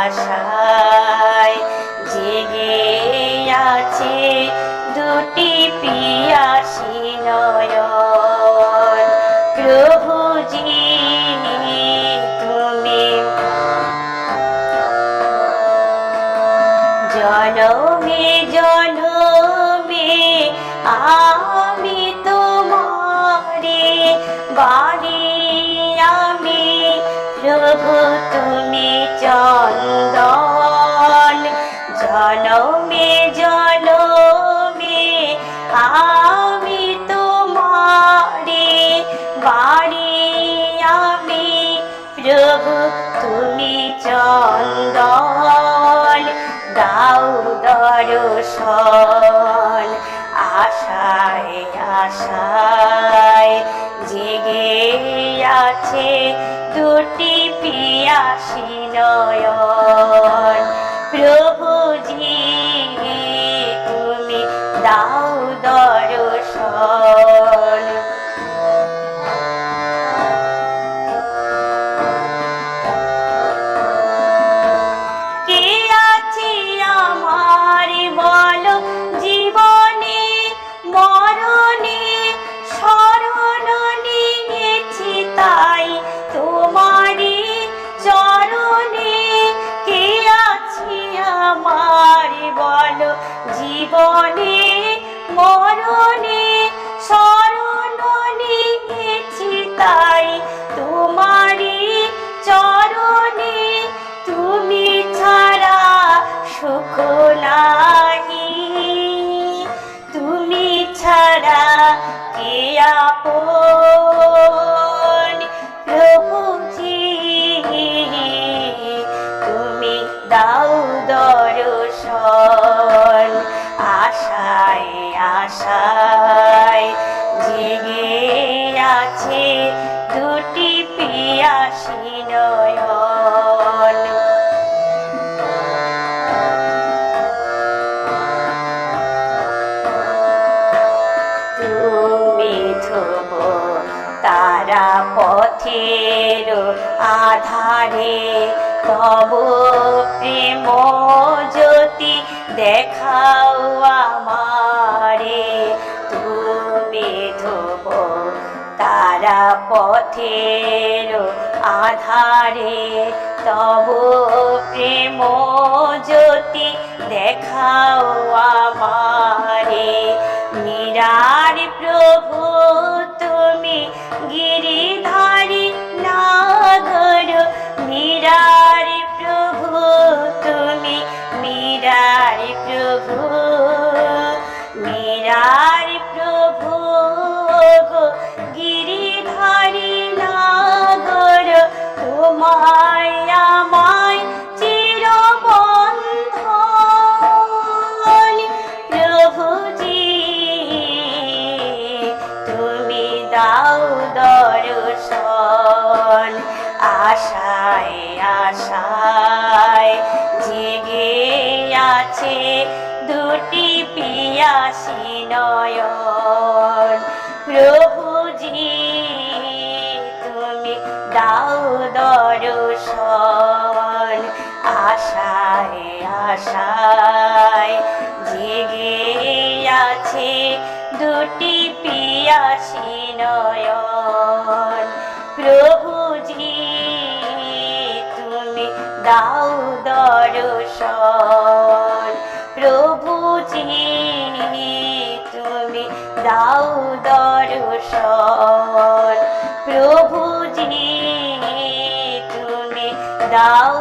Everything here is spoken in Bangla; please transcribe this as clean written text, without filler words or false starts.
আশায় জেগে আছে দুটি পিয়াসী নয়ন। প্রভুজি তুমি জনমে জনমে আমি তোমারে বাড়ি আমি প্রভু তুমি চন্দন। জনমে জনমে আমি তোমারে বাড়ি আমি প্রভু তুমি চন্দন। দাও দর্শন আশায় আশায় জেগে আছে দুটি পিয়াসী নয়ন। প্রভুজি তুমি দাও দর্শন। কে আছে আমার বলো জীবনে মরণে শরণ নিয়েছি তাই তোমারই চরণে। কে আছে আমার বলো জীবনে মরণে শরণ নিয়েছি তাই তোমারই চরণে। তুমি ছাড়া সুখ নাহি তুমি ছাড়া কে আপন। প্রভুজি তুমি দাও দর্শন আশায় আশায় জেগে আছে দুটি পিয়াসী নয়ন। তুমি ধ্রুব তারা পথের আধারে তব প্রেম জ্যোতি দেখাও আমারে। তুমি ধ্রুব তারা পথের আধারে তব প্রেম জ্যোতি দেখাও আমারে। নিরার প্রভু তুমি গিরিধারী নাগর। নিরার প্রভু তুমি নিরার প্রভু নিরার প্রভু গো গিরিধারী নাগর। তোমায় আমায় চিরবন্ধন। প্রভুজি তুমি দাও দর্শন আশায় আশায় জেগে আছে দুটি পিয়াসী নয়ন। প্রভুজি তুমি দাও দর্শন আশায় আশায় জেগে আছে দুটি পিয়াসী নয়ন। প্রভুজি তুমি দাও দর্শন। প্রভুজি তুমি দাও দর্শন। প্রভুজি তুমি দাও